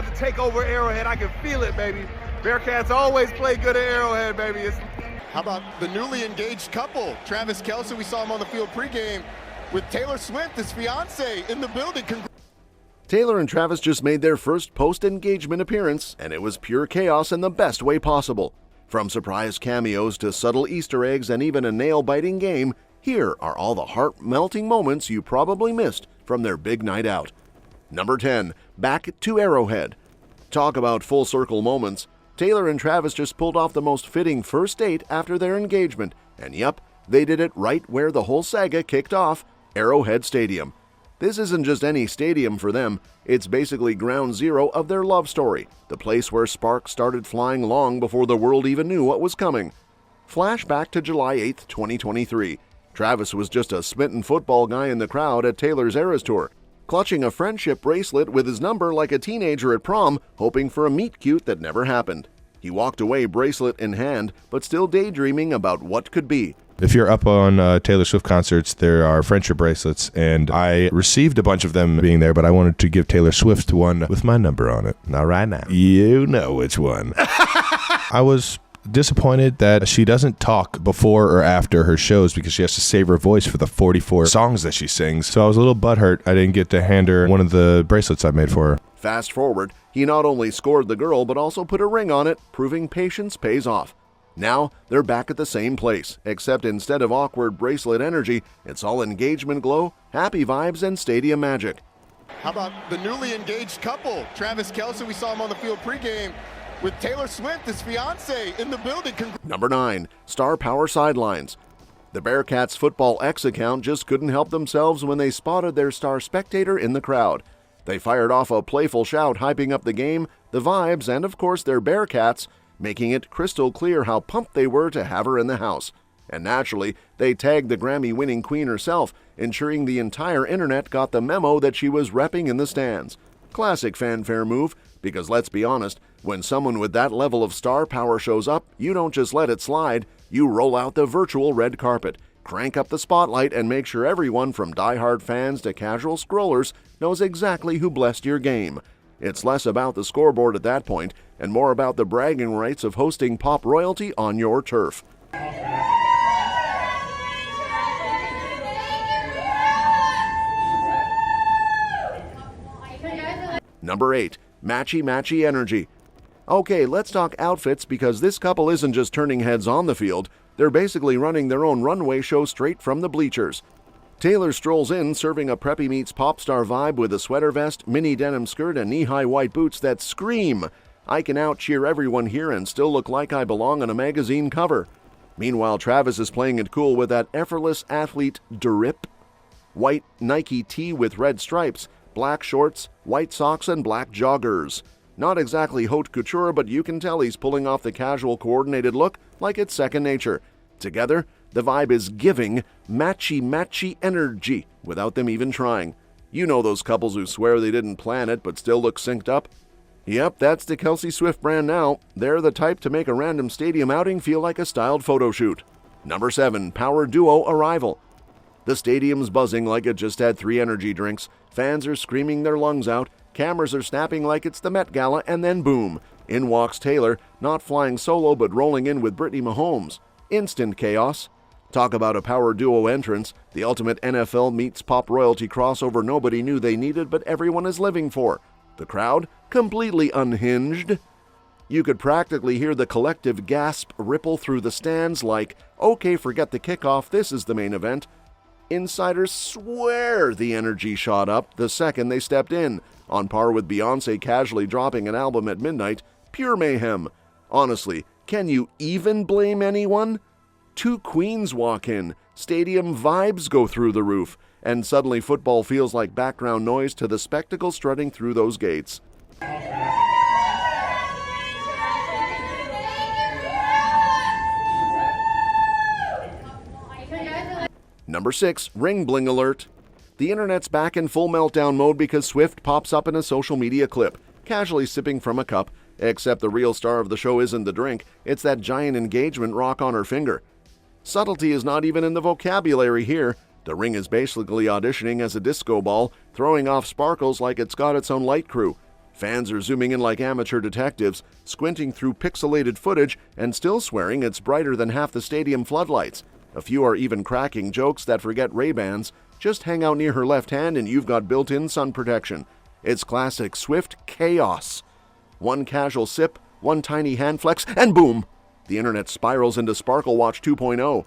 about to take over Arrowhead. I can feel it, baby. Bearcats always play good at Arrowhead, baby. How about the newly engaged couple? Travis Kelce, we saw him on the field pregame with Taylor Swift, his fiance, in the building. Taylor and Travis just made their first post-engagement appearance, and it was pure chaos in the best way possible. From surprise cameos to subtle Easter eggs and even a nail-biting game, here are all the heart-melting moments you probably missed from their big night out. Number 10, back to Arrowhead. Talk about full-circle moments. Taylor and Travis just pulled off the most fitting first date after their engagement, and yep, they did it right where the whole saga kicked off, Arrowhead Stadium. This isn't just any stadium for them, it's basically ground zero of their love story, the place where sparks started flying long before the world even knew what was coming. Flashback to July 8, 2023. Travis was just a smitten football guy in the crowd at Taylor's Eras Tour, clutching a friendship bracelet with his number like a teenager at prom, hoping for a meet-cute that never happened. He walked away bracelet in hand, but still daydreaming about what could be. If you're up on Taylor Swift concerts, there are friendship bracelets, and I received a bunch of them being there, but I wanted to give Taylor Swift one with my number on it. Not right now. You know which one. I was disappointed that she doesn't talk before or after her shows because she has to save her voice for the 44 songs that she sings. So I was a little butthurt I didn't get to hand her one of the bracelets I made for her. Fast forward, he not only scored the girl but also put a ring on it, proving patience pays off. Now, they're back at the same place, except instead of awkward bracelet energy, it's all engagement glow, happy vibes, and stadium magic. How about the newly engaged couple? Travis Kelce, we saw him on the field pregame with Taylor Swift, his fiance, in the building. Number 9, Star Power Sidelines. The Bearcats Football X account just couldn't help themselves when they spotted their star spectator in the crowd. They fired off a playful shout hyping up the game, the vibes, and of course their Bearcats, making it crystal clear how pumped they were to have her in the house. And naturally, they tagged the Grammy-winning queen herself, ensuring the entire internet got the memo that she was repping in the stands. Classic fanfare move, because let's be honest, when someone with that level of star power shows up, you don't just let it slide, you roll out the virtual red carpet, crank up the spotlight, and make sure everyone from die-hard fans to casual scrollers knows exactly who blessed your game. It's less about the scoreboard at that point, and more about the bragging rights of hosting pop royalty on your turf. Number 8, matchy-matchy energy. Okay, let's talk outfits because this couple isn't just turning heads on the field, they're basically running their own runway show straight from the bleachers. Taylor strolls in serving a preppy meets pop star vibe with a sweater vest, mini denim skirt, and knee-high white boots that scream, "I can out-cheer everyone here and still look like I belong on a magazine cover." Meanwhile, Travis is playing it cool with that effortless athlete drip. White Nike tee with red stripes, black shorts, white socks, and black joggers. Not exactly haute couture, but you can tell he's pulling off the casual coordinated look like it's second nature. Together, the vibe is giving matchy-matchy energy without them even trying. You know those couples who swear they didn't plan it but still look synced up? Yep, that's the Kelce Swift brand now. They're the type to make a random stadium outing feel like a styled photo shoot. Number 7, power duo arrival. The stadium's buzzing like it just had 3 energy drinks. Fans are screaming their lungs out. Cameras are snapping like it's the Met Gala, and then boom, in walks Taylor, not flying solo but rolling in with Brittany Mahomes. Instant chaos. Talk about a power duo entrance, the ultimate NFL meets pop royalty crossover nobody knew they needed but everyone is living for. The crowd, completely unhinged. You could practically hear the collective gasp ripple through the stands like, okay, forget the kickoff, this is the main event. Insiders swear the energy shot up the second they stepped in, on par with Beyoncé casually dropping an album at midnight. Pure mayhem. Honestly, can you even blame anyone? 2 queens walk in, stadium vibes go through the roof, and suddenly football feels like background noise to the spectacle strutting through those gates. Number 6, ring bling alert. The internet's back in full meltdown mode because Swift pops up in a social media clip, casually sipping from a cup, except the real star of the show isn't the drink, it's that giant engagement rock on her finger. Subtlety is not even in the vocabulary here. The ring is basically auditioning as a disco ball, throwing off sparkles like it's got its own light crew. Fans are zooming in like amateur detectives, squinting through pixelated footage and still swearing it's brighter than half the stadium floodlights. A few are even cracking jokes that forget Ray-Bans. Just hang out near her left hand and you've got built-in sun protection. It's classic Swift chaos. One casual sip, one tiny hand flex, and boom! The internet spirals into Sparkle Watch 2.0.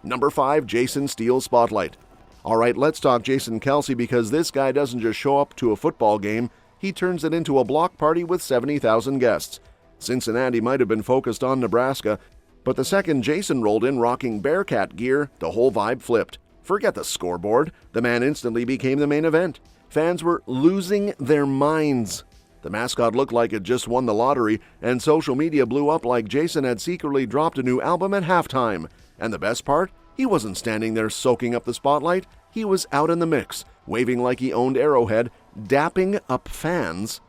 Number 5, Jason steals spotlight. All right, let's talk Jason Kelce because this guy doesn't just show up to a football game, he turns it into a block party with 70,000 guests. Cincinnati might have been focused on Nebraska, but the second Jason rolled in rocking Bearcat gear, the whole vibe flipped. Forget the scoreboard, the man instantly became the main event. Fans were losing their minds. The mascot looked like it just won the lottery, and social media blew up like Jason had secretly dropped a new album at halftime. And the best part? He wasn't standing there soaking up the spotlight. He was out in the mix, waving like he owned Arrowhead, dapping up fans,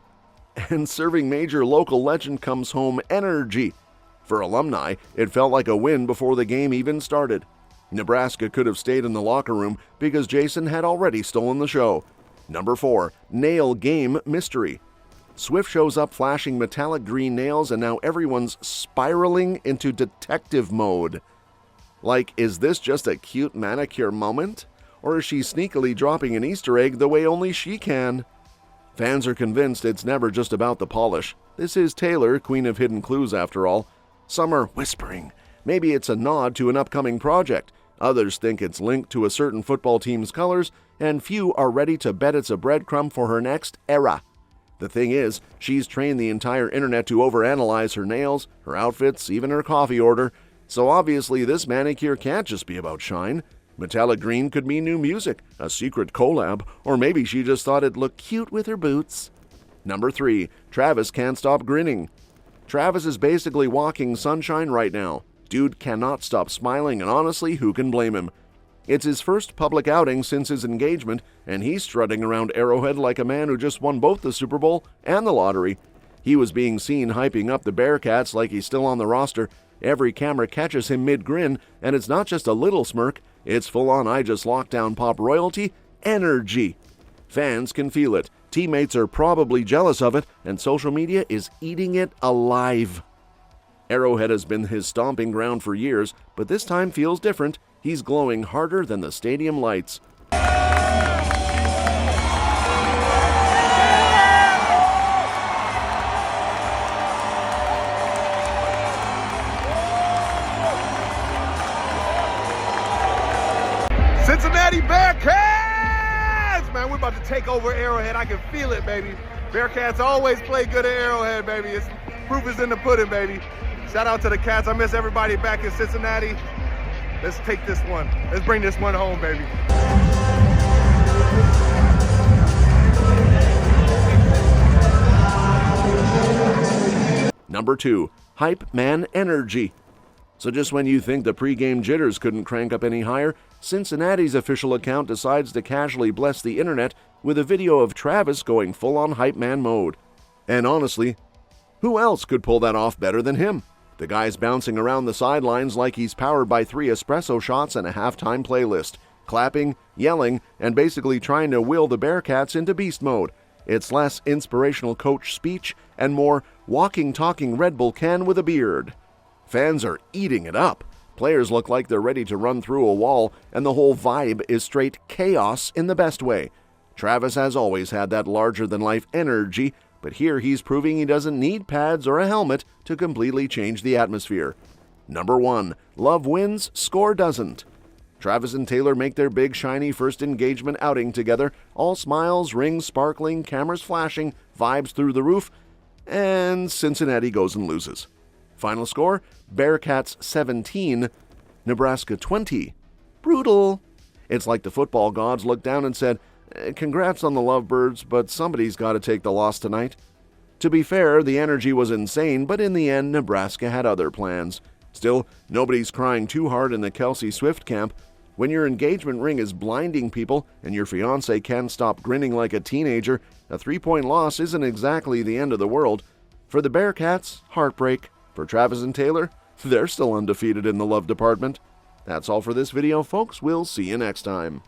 and serving major local legend comes home energy. For alumni, it felt like a win before the game even started. Nebraska could have stayed in the locker room because Jason had already stolen the show. Number 4, Nail Game Mystery. Swift shows up flashing metallic green nails and now everyone's spiraling into detective mode. Like, is this just a cute manicure moment? Or is she sneakily dropping an Easter egg the way only she can? Fans are convinced it's never just about the polish. This is Taylor, queen of hidden clues after all. Some are whispering. Maybe it's a nod to an upcoming project. Others think it's linked to a certain football team's colors, and few are ready to bet it's a breadcrumb for her next era. The thing is, she's trained the entire internet to overanalyze her nails, her outfits, even her coffee order, so obviously this manicure can't just be about shine. Metallic green could mean new music, a secret collab, or maybe she just thought it looked cute with her boots. Number 3, Travis can't stop grinning. Travis is basically walking sunshine right now. Dude cannot stop smiling, and honestly, who can blame him? It's his first public outing since his engagement, and he's strutting around Arrowhead like a man who just won both the Super Bowl and the lottery. He was being seen hyping up the Bearcats like he's still on the roster. Every camera catches him mid-grin, and it's not just a little smirk, it's full-on I just locked down pop royalty energy. Fans can feel it, teammates are probably jealous of it, and social media is eating it alive. Arrowhead has been his stomping ground for years, but this time feels different. He's glowing harder than the stadium lights. Cincinnati Bearcats! Man, we're about to take over Arrowhead. I can feel it, baby. Bearcats always play good at Arrowhead, baby. It's proof is in the pudding, baby. Shout out to the Cats. I miss everybody back in Cincinnati. Let's take this one. Let's bring this one home, baby. Number 2, Hype Man Energy. So just when you think the pregame jitters couldn't crank up any higher, Cincinnati's official account decides to casually bless the internet with a video of Travis going full-on Hype Man mode. And honestly, who else could pull that off better than him? The guy's bouncing around the sidelines like he's powered by 3 espresso shots and a halftime playlist, clapping, yelling, and basically trying to will the Bearcats into beast mode. It's less inspirational coach speech and more walking, talking Red Bull can with a beard. Fans are eating it up. Players look like they're ready to run through a wall, and the whole vibe is straight chaos in the best way. Travis has always had that larger-than-life energy, but here he's proving he doesn't need pads or a helmet to completely change the atmosphere. Number 1, love wins, score doesn't. Travis and Taylor make their big, shiny first engagement outing together, all smiles, rings sparkling, cameras flashing, vibes through the roof, and Cincinnati goes and loses. Final score, Bearcats 17, Nebraska 20. Brutal. It's like the football gods looked down and said, congrats on the Lovebirds, but somebody's got to take the loss tonight. To be fair, the energy was insane, but in the end, Nebraska had other plans. Still, nobody's crying too hard in the Kelce Swift camp. When your engagement ring is blinding people and your fiancé can't stop grinning like a teenager, a 3-point loss isn't exactly the end of the world. For the Bearcats, heartbreak. For Travis and Taylor, they're still undefeated in the love department. That's all for this video, folks. We'll see you next time.